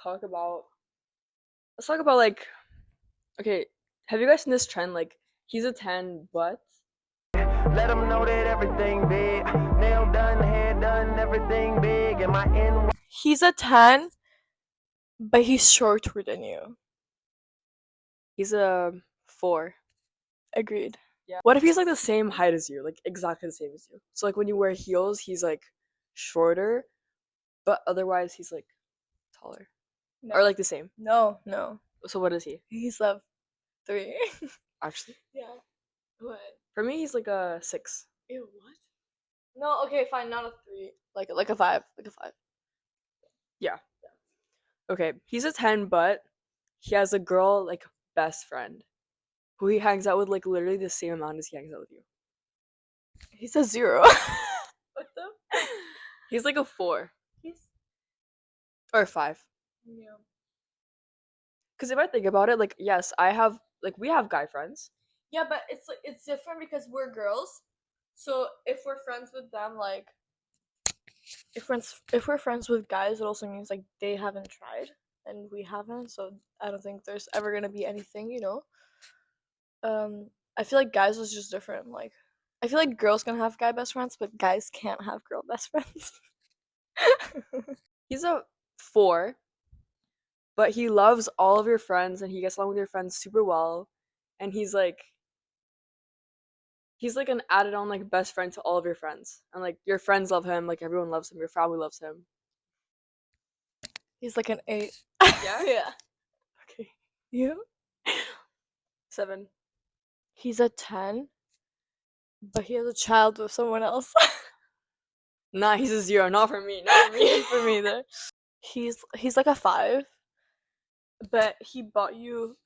talk about like, okay, have you guys seen this trend? Like, he's a 10, but Let them know that everything big. Nail done, hair done, everything big. Am I in? He's a 10, but he's shorter than you. he's a 4. Agreed. Yeah. What if he's like the same height as you, like exactly the same as you? So like when you wear heels, he's like shorter, but otherwise he's like taller No. or like the same. No. So what is he He's a 3. actually? Yeah. What? For me, he's like a 6. Ew, what? No, okay, fine, not a 3. Like a 5. Like a 5. Yeah. Okay, he's a 10, but he has a girl like best friend who he hangs out with like literally the same amount as he hangs out with you. He's a 0. What the? He's like a 4 He's or 5. yeah. Because if I think about it, like yes, we have guy friends. Yeah, but it's different because we're girls. So if we're friends with them, like if we're friends with guys, it also means like they haven't tried and we haven't. So I don't think there's ever gonna be anything, you know. I feel like guys is just different. Like I feel like girls can have guy best friends, but guys can't have girl best friends. He's a 4, but he loves all of your friends and he gets along with your friends super well, and he's like an added on like best friend to all of your friends, and like your friends love him, like everyone loves him, your family loves him. He's like an 8. Yeah. Yeah. Okay. You? 7. He's a 10, but he has a child with someone else. Nah, he's a 0. Not for me. Not for me. For me either. He's like a 5, but he bought you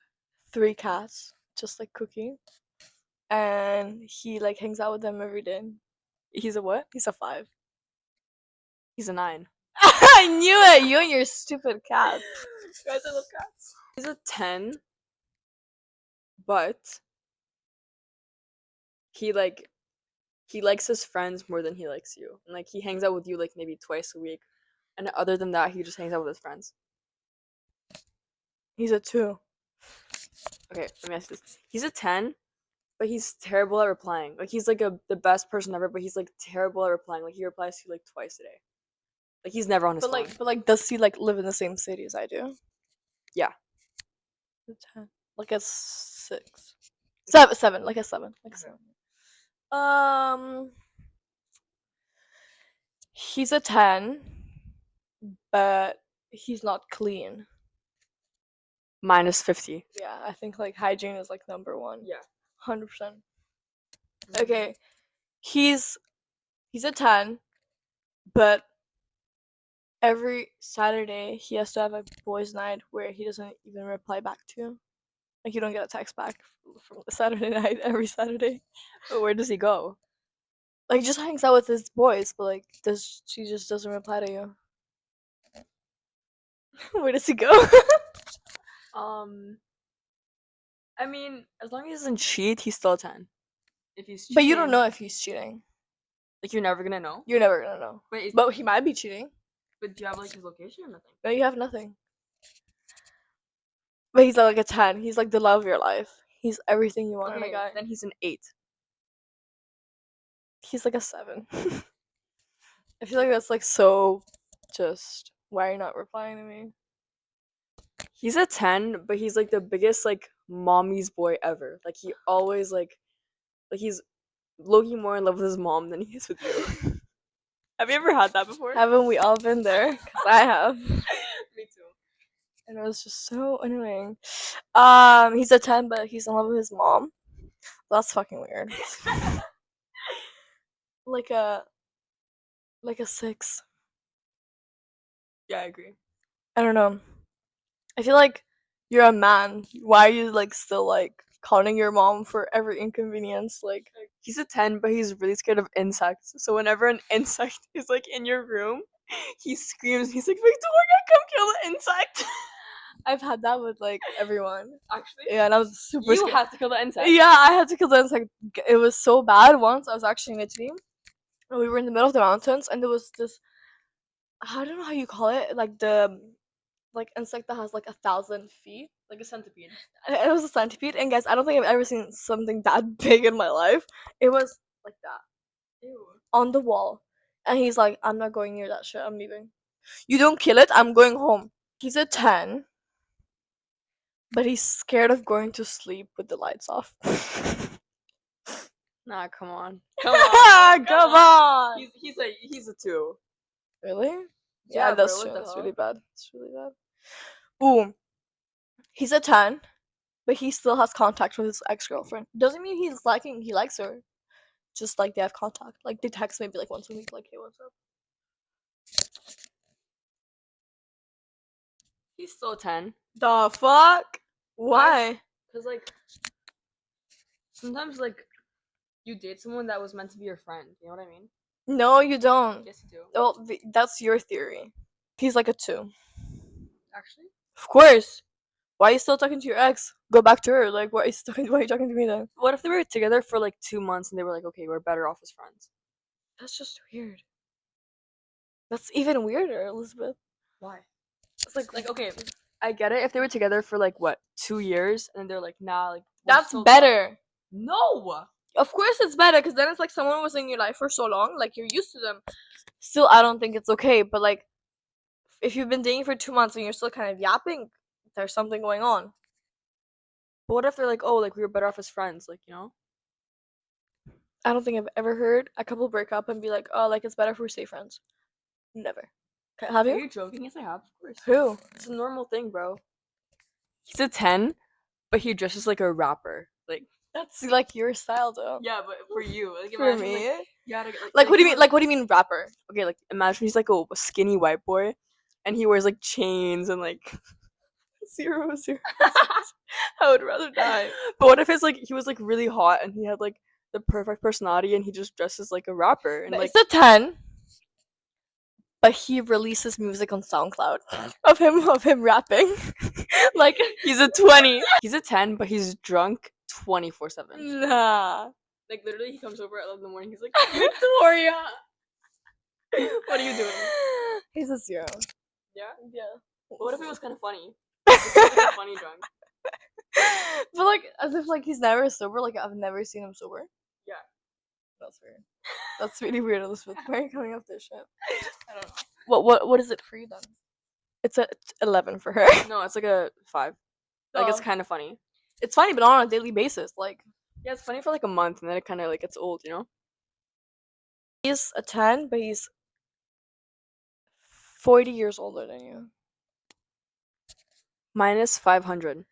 3 cats, just like Cookie, and he like hangs out with them every day. He's a what? He's a 5. He's a 9. I knew it. You and your stupid cats. Guys, I love cats. He's a 10, but he likes his friends more than he likes you. And like he hangs out with you like maybe twice a week. And other than that, he just hangs out with his friends. He's a 2. Okay, let me ask you this. He's a 10, but he's terrible at replying. Like he's like the best person ever, but he's like terrible at replying. Like he replies to you like twice a day. Like he's never on his phone. But like, does he like live in the same city as I do? Yeah. A 10. Like a 6. 7. Like a 7. Like a 7. He's a 10, but he's not clean. Minus 50. Yeah, I think like hygiene is like number 1. Yeah. 100%. Okay, he's a 10, but every Saturday he has to have a boys' night where he doesn't even reply back to you. Like you don't get a text back from the Saturday night every Saturday. But where does he go? Like he just hangs out with his boys, but like she just doesn't reply to you. Where does he go? I mean, as long as he doesn't cheat, he's still a 10. If he's cheating, But you don't know if he's cheating. like you're never gonna know. You're never gonna know. Wait, But he might be cheating. but do you have like his location or nothing? No, you have nothing. But he's like a 10. He's like the love of your life. He's everything you want in a guy. Then he's an 8. He's like a 7. I feel like that's like so just why are you not replying to me? He's a 10, but he's like the biggest like mommy's boy ever. Like he always like he's looking more in love with his mom than he is with you. Have you ever had that before? Haven't we all been there? Because I have. Me too. And it was just so annoying. He's a 10, but he's in love with his mom. That's fucking weird. like a 6. Yeah, I agree. I don't know. I feel like you're a man. Why are you like still like calling your mom for every inconvenience? Like he's a 10, but he's really scared of insects. So whenever an insect is like in your room, he screams. He's like, "Victoria, come kill the insect!" I've had that with like everyone. Actually, Yeah, and I was super you scared. had to kill the insect. Yeah, I had to kill the insect. It was so bad. Once I was actually in Italy, and we were in the middle of the mountains, and there was this. I don't know how you call it, like the like insect that has like 1,000 feet. Like a centipede. It was a centipede, and guys, I don't think I've ever seen something that big in my life. It was like that Ew. on the wall, and he's like, "I'm not going near that shit. I'm leaving. You don't kill it. I'm going home." He's a 10, but he's scared of going to sleep with the lights off. Nah, come on. Come on. He's a 2. Really? Yeah, Yeah, that's bro, true. what the That's hell? really bad. That's really bad. Ooh, he's a 10, but he still has contact with his ex-girlfriend. Doesn't mean he likes her. Just like they have contact. Like they text maybe like once a week, like, hey, what's up? He's still a 10. The fuck? Why? Cause like sometimes like you date someone that was meant to be your friend. You know what I mean? No, you don't. Yes, you do. Well, that's your theory. He's like a 2. Actually, Of course. Why are you still talking to your ex? Go back to her. Like, why are you talking to me then? what if they were together for like 2 months and they were like, okay, we're better off as friends? That's just weird. That's even weirder, Elizabeth. Why? It's like Okay, I get it if they were together for like what 2 years and they're like, nah, like we're that's still better. No. Of course it's better, because then it's like someone was in your life for so long, like you're used to them. Still, I don't think it's okay, but like if you've been dating for 2 months and you're still kind of yapping, there's something going on. But what if they're like, oh, like we were better off as friends, like, you know? I don't think I've ever heard a couple break up and be like, oh, like it's better if we stay friends. Never. Have Are you? you joking? Yes, I have. Of course. Who? It's a normal thing, bro. He's a 10, but he dresses like a rapper. Like, That's like your style, though. yeah, but for you, like, For imagine, me, like, you gotta, like what do you he mean? was- Like what do you mean, rapper? okay, like, imagine he's like a skinny white boy, and he wears like chains and like 0 0. I would rather die. But what if it's like he was like really hot and he had like the perfect personality and he just dresses like a rapper and But like it's a 10, but he releases music on SoundCloud of him rapping. Like he's a 20. He's a 10, but he's drunk 24/7. nah. Like literally, he comes over at 11 in the morning. He's like, Victoria, what are you doing? He's a 0. Yeah. Yeah. But what if it was kind of funny? Like, he was, like a funny drunk. But like as if like he's never sober. Like I've never seen him sober. Yeah. That's weird. That's really weird, Elizabeth. Why are you coming up this shit? I don't know. What is it for you then? It's a 11 for her. No, it's like a 5. Like it's Oh. kind of funny. It's funny, but not on a daily basis. Like Yeah, it's funny for like a month and then it kind of like gets old, you know? he's a 10, but he's 40 years older than you. Minus 500.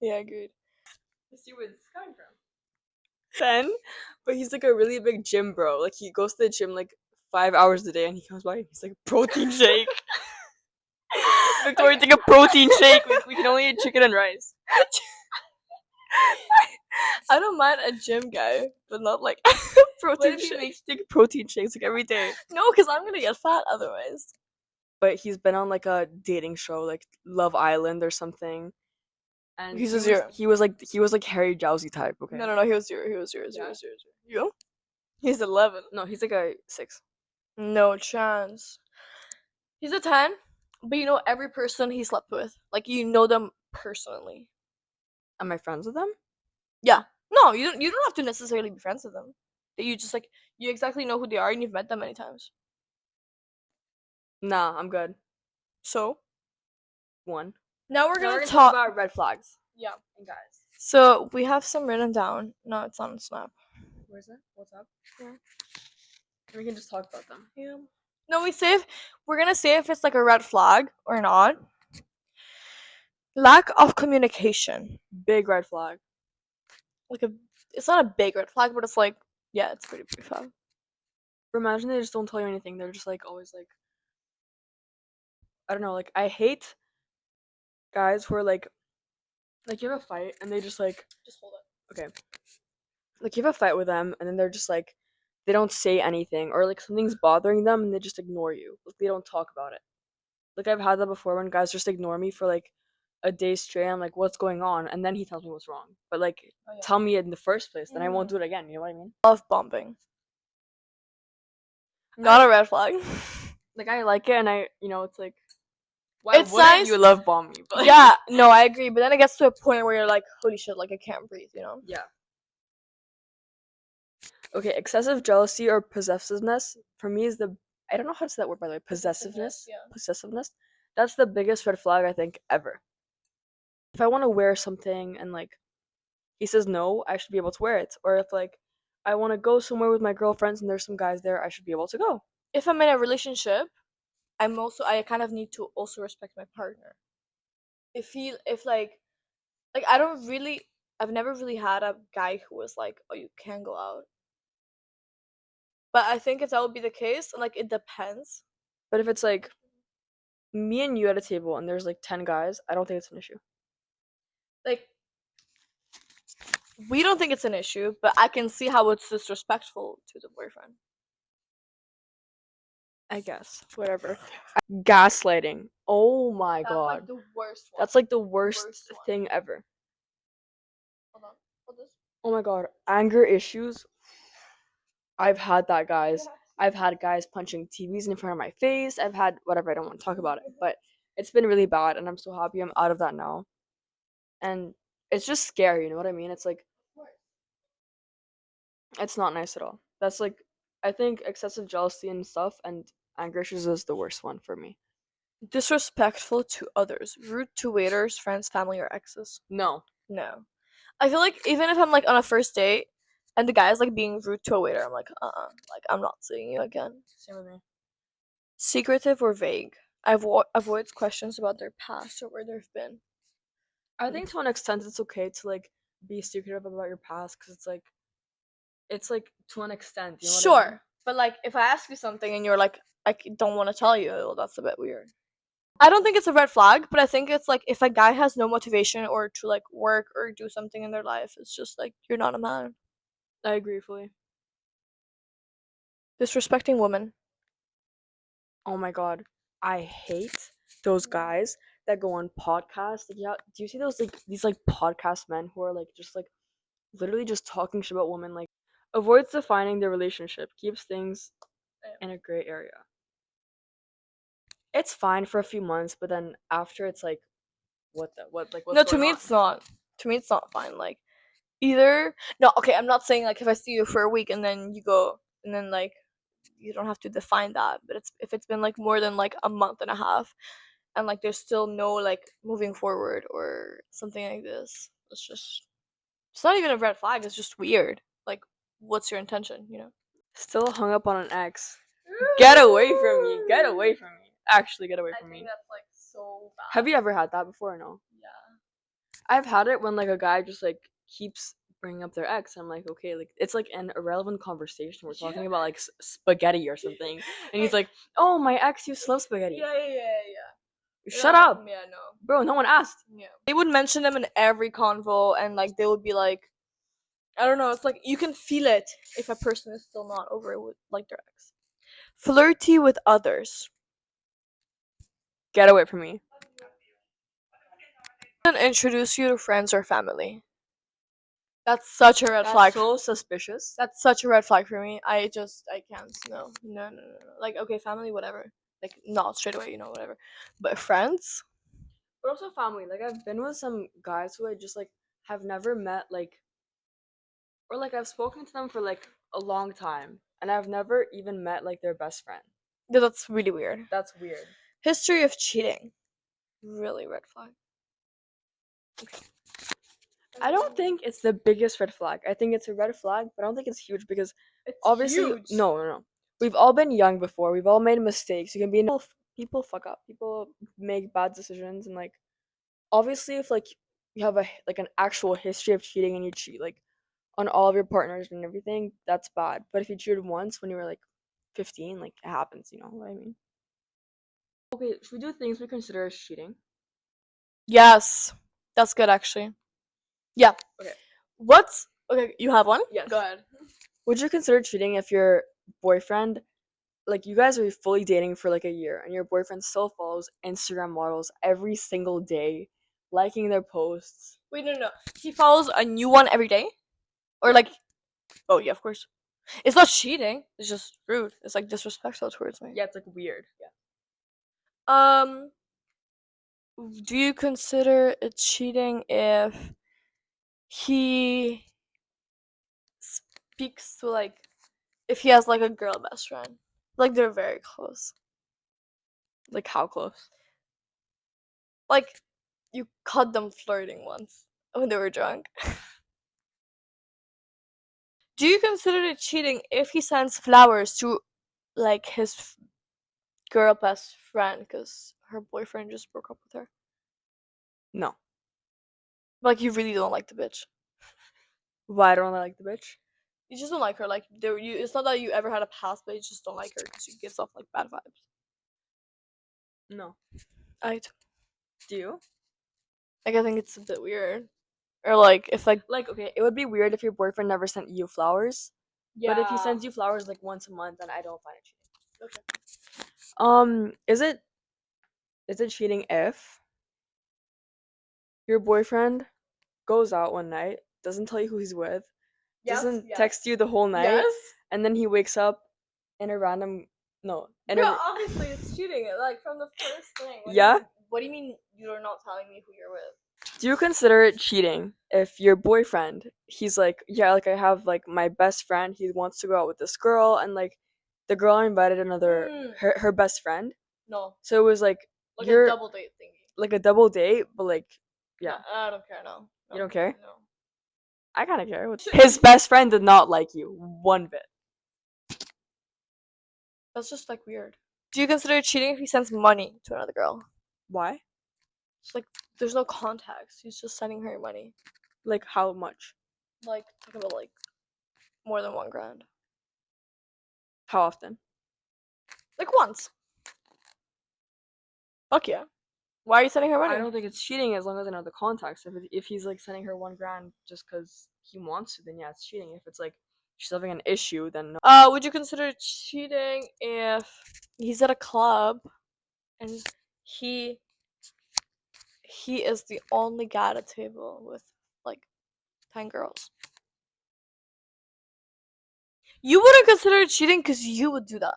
Yeah, agreed. Let's see where this is coming from. 10, but he's like a really big gym bro. Like he goes to the gym like 5 hours a day and he comes by and he's like protein shake. Victoria, take a protein shake. We can only eat chicken and rice. I don't mind a gym guy, but not like What protein if he shake. makes take protein shakes like every day? No, because I'm gonna get fat otherwise. But he's been on like a dating show, like Love Island or something. And He's a 0. He was like Harry Jowsey type. Okay. No, he was 0. He was 0, 0, Yeah. 0, 0. You? He's 11. No, he's like a 6. No chance. He's a 10, but you know every person he slept with. Like you know them personally. Am I friends with them? Yeah. No, you don't have to necessarily be friends with them. You just like you exactly know who they are and you've met them many times. Nah, I'm good. So 1. now we're Now gonna talk talk. about red flags. Yeah. And guys. So we have some written down. No, it's on Snap. Where's it? What's up? Yeah. We can just talk about them. Yeah. No, we're gonna say if it's like a red flag or not. Lack of communication. Big red flag. It's not a big red flag, but it's like, yeah, it's pretty big flag. Imagine they just don't tell you anything. They're just like always like, I don't know. Like I hate guys who are like you have a fight and they just like Just hold it. okay, like you have a fight with them and then they're just like they don't say anything or like something's bothering them and they just ignore you. Like they don't talk about it. Like I've had that before when guys just ignore me for like a day straight. I'm like, what's going on? And then he tells me what's wrong. But like, Oh, yeah. tell me in the first place, then I won't Mm. do it again. You know what I mean? Love bombing. Not a red flag. Like I like it, and I, you know, it's like Why It's wouldn't nice. you love bomb me? But Yeah, no, I agree. But then it gets to a point where you're like, holy shit, like I can't breathe, you know? yeah. Okay, excessive jealousy or possessiveness for me is the I don't know how to say that word by the way. Possessiveness. Yeah. Possessiveness. That's the biggest red flag I think ever. If I want to wear something and like he says no, I should be able to wear it. Or if like I want to go somewhere with my girlfriends and there's some guys there, I should be able to go. If I'm in a relationship, I kind of need to also respect my partner. If like I've never really had a guy who was like, oh, you can go out. But I think if that would be the case, like it depends. But if it's like me and you at a table and there's like 10 guys, I don't think it's an issue. Like we don't think it's an issue, but I can see how it's disrespectful to the boyfriend. I guess. Whatever. Gaslighting. Oh my That's god. like the worst one. That's like the worst Worst one. thing ever. Hold on. Hold this. Oh my god. Anger issues. I've had that, guys. I've had guys punching TVs in front of my face. I've had whatever. I don't want to talk about it, but it's been really bad, and I'm so happy I'm out of that now. And it's just scary, you know what I mean? It's like it's not nice at all. That's like I think excessive jealousy and stuff and anger issues is the worst one for me. Disrespectful to others, rude to waiters, friends, family, or exes. No. No. I feel like even if I'm like on a first date and the guy's like being rude to a waiter, I'm like, like I'm not seeing you again. Same with me. Secretive or vague. Avoids questions about their past or where they've been. I think to an extent it's okay to like be secretive about your past because it's like to an extent, you know what I mean? Sure, but like if I ask you something and you're like, don't want to tell you, well, that's a bit weird. I don't think it's a red flag, but I think it's like if a guy has no motivation or to like work or do something in their life, it's just like you're not a man. I agree fully. Disrespecting women. Oh my god, I hate those guys that go on podcasts. Like, yeah, do you see those like these like podcast men who are like just like literally just talking shit about women? Like, avoids defining their relationship, keeps things in a gray area. It's fine for a few months, but then after it's like, what the what like what's No, to going me on? it's not. To me it's not fine. Like either no, okay, I'm not saying like if I see you for a week and then you go and then like you don't have to define that, but it's if it's been like more than like a month and a half and like there's still no like moving forward or something like this, it's not even a red flag, it's just weird. Like what's your intention, you know? Still hung up on an ex. Get away from me! Get away from me! Actually, get away from me. That's like so bad. Have you ever had that before? Or no. Yeah. I've had it when like a guy just like keeps bringing up their ex. I'm like, okay, like it's like an irrelevant conversation. We're talking about like spaghetti or something, and he's like, "Oh, my ex used to love spaghetti." Yeah. Shut up, Yeah, no. bro. No one asked. Yeah. They would mention them in every convo and like they would be like I don't know, it's like you can feel it if a person is still not over it with like their ex. Flirty with others. Get away from me. And introduce you to friends or family. That's such a red flag. So suspicious. That's such a red flag for me. I can't. No. Like okay, family, whatever. Like not straight away, you know, whatever. But friends? But also family. Like I've been with some guys who I just like have never met like, or like I've spoken to them for like a long time, and I've never even met like their best friend. Yeah, that's really weird. That's weird. History of cheating. Really red flag. I don't think it's the biggest red flag. I think it's a red flag, but I don't think it's huge because It's obviously huge. no. We've all been young before. We've all made mistakes. You can be people fuck up. People make bad decisions and like obviously if like you have a like an actual history of cheating and you cheat like on all of your partners and everything, that's bad. But if you cheated once when you were like 15, like it happens, you know what I mean? Okay, should we do things we consider as cheating? Yes. That's good actually. Yeah. Okay. What's okay, you have one? Yes. Go ahead. Would you consider cheating if your boyfriend like you guys are fully dating for like a year and your boyfriend still follows Instagram models every single day, liking their posts? Wait, no. He follows a new one every day? Or like oh yeah, of course. It's not cheating. It's just rude. It's like disrespectful towards me. Yeah, it's like weird. Um Do you consider it cheating if he speaks to like if he has like a girl best friend, like they're very close, Like how close? like you caught them flirting once when they were drunk? Do you consider it cheating if he sends flowers to like his girl best friend because her boyfriend just broke up with her? No. Like you really don't like the bitch. Why don't I like the bitch? You just don't like her. Like there, you. It's not that you ever had a past, but you just don't like her because she gives off like bad vibes. No. I Do you? like. I think it's a bit weird. Or like if like Like, okay, it would be weird if your boyfriend never sent you flowers. yeah. But if he sends you flowers like once a month, then I don't find it cheating. Okay. Is it cheating if your boyfriend goes out one night, doesn't tell you who he's with, doesn't text you the whole night, Yes. and then he wakes up in a random no, in Yeah, a obviously it's cheating. Like from the first thing. Yeah? What do you mean you're not telling me who you're with? Do you consider it cheating if your boyfriend, he's like, yeah, like I have like my best friend, he wants to go out with this girl, and like the girl invited another her best friend, No. so it was like Like you're a double date thingy. like a double date, but like yeah, No, I don't care. No. you don't care. No. I kind of care. His best friend did not like you one bit. That's just like weird. Do you consider it cheating if he sends money to another girl? Why? It's like there's no context. He's just sending her money. Like how much? Like talk about like more than $1,000. How often? Like once. Fuck yeah. Why are you sending her money? I don't think it's cheating as long as I know the context. If he's like sending her $1,000 just because he wants to, then yeah, it's cheating. If it's like she's having an issue, then no. Would you consider it cheating if he's at a club and he he is the only guy at a table with like 10 girls? You wouldn't consider it cheating because you would do that.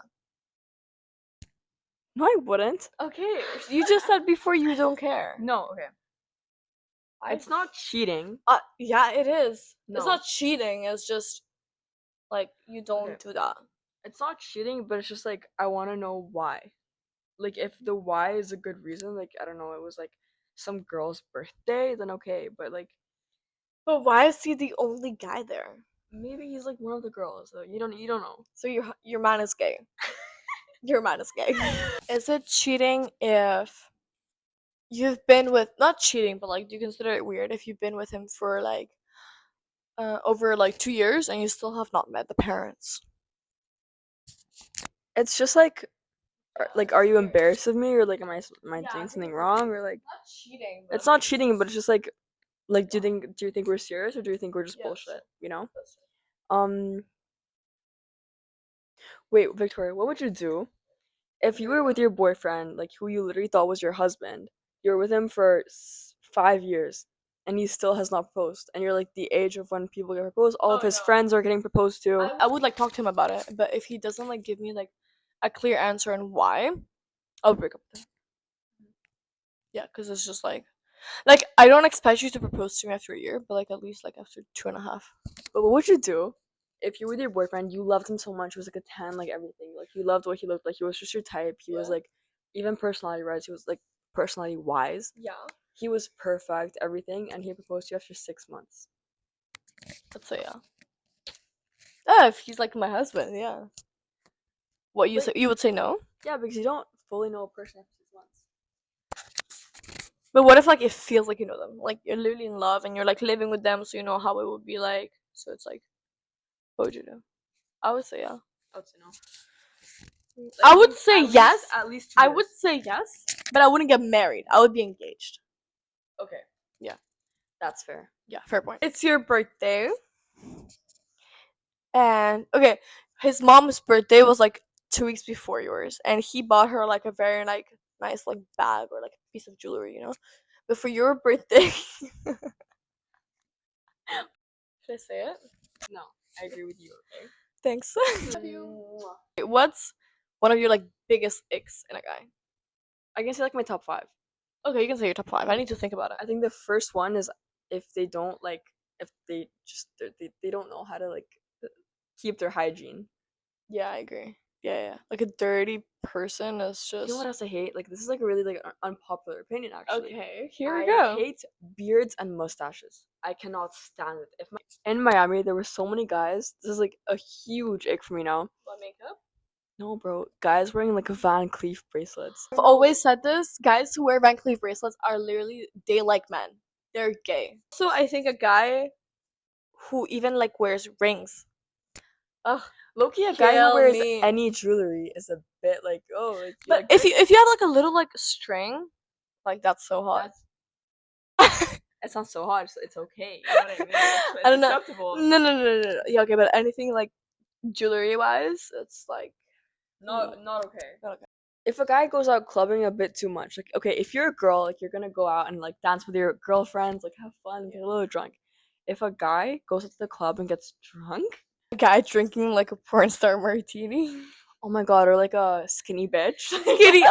No, I wouldn't. Okay, you just said before you don't care. No, okay. It's not cheating. Yeah, it is. No. It's not cheating. It's just like you don't Okay. do that. It's not cheating, but it's just like I want to know why. Like if the why is a good reason, like I don't know, it was like some girl's birthday, then okay. But like But why is he the only guy there? maybe he's like one of the girls, though. You don't know. So your man is gay. Your man is gay. Is it cheating if you've been with not cheating, but like do you consider it weird if you've been with him for like over like 2 years and you still have not met the parents? It's just like are you embarrassed of me, or like am I doing something wrong, or like Not cheating. it's not cheating, but it's just like do you think we're serious, or do you think we're just bullshit? You know? Wait, Victoria, what would you do if you were with your boyfriend, like who you literally thought was your husband? You're with him for 5 years, and he still has not proposed, and you're like the age of when people get proposed. All of his friends are getting proposed to. I would like talk to him about it, but if he doesn't like give me like a clear answer on why, I'll break up with him. Yeah, because it's just like I don't expect you to propose to me after a year, but like at least like after 2.5. But what would you do if you were with your boyfriend? You loved him so much. He was like a 10, like everything. Like you loved what he looked like. He was just your type. He was like even personality wise. He was like personality wise. Yeah. He was perfect, everything, and he proposed to you after 6 months. Let's say yeah. Yeah, if he's like my husband, yeah. What you say? You would say no? Yeah, because you don't fully know a person after 6 months. But what if like it feels like you know them, like you're literally in love and you're like living with them, so you know how it would be like. So it's like, what would you do? I would say yeah. I would say no. I would say yes. At least 2 I years. would say yes, but I wouldn't get married. I would be engaged. Okay. Yeah. That's fair. Yeah, fair point. It's your birthday. And okay, his mom's birthday was like 2 weeks before yours, and he bought her like a very like nice like bag or like a piece of jewelry, you know. But for your birthday, should I say it? No, I agree with you. Okay. Thanks. What's one of your like biggest icks in a guy? I can say like my top 5. Okay, you can say your top 5. I need to think about I it. think the first one is if they don't like if they just they don't know how to like keep their hygiene. Yeah, I agree. Yeah. Like a dirty person is just. You know what else I hate? Like this is like a really like unpopular opinion actually. Okay, here we I go. hate beards and mustaches. I cannot stand it. In Miami there were so many guys. This is like a huge ick for me now. What, makeup? No, bro. Guys wearing like Van Cleef bracelets. I've always said this. Guys who wear Van Cleef bracelets are literally they like men. They're gay. So I think a guy who even like wears rings. Ugh. Low-key, a guy who Kill wears me. any jewelry is a bit like, oh, like, you But like if rings? you have like a little like string, like that's so hot. It's not so hot. It's okay. You know what I mean? It's I don't know. acceptable. No. Yeah, okay, but anything like jewelry wise, it's like Not okay. not okay. If a guy goes out clubbing a bit too much, like okay, if you're a girl, like you're gonna go out and like dance with your girlfriends, like have fun, get a little drunk. If a guy goes to the club and gets drunk, A guy drinking like a porn star martini. oh my god, or like a skinny bitch. Skinny,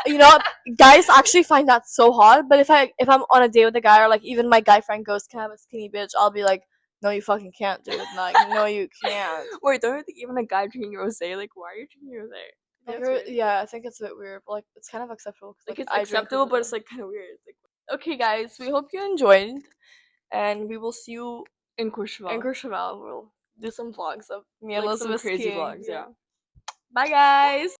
you know, guys actually find that so hot. But if I'm on a date with a guy or like even my guy friend goes, "Can I have a skinny bitch?" I'll be like, "No, you fucking can't, dude. Like, no, you can't." Wait, don't you think even a guy drinking rosé, like why are you drinking rosé? Like, That's weird. yeah, I think it's a bit weird. But, like, it's kind of acceptable. 'Cause, Like it's I drink acceptable, but rosé. it's like kind of weird. It's like Okay, guys, we hope you enjoyed, and we will see you in Courchevel. in Courchevel. We'll do some vlogs of me and like some Elizabeth crazy skiing. vlogs, yeah. Bye, guys.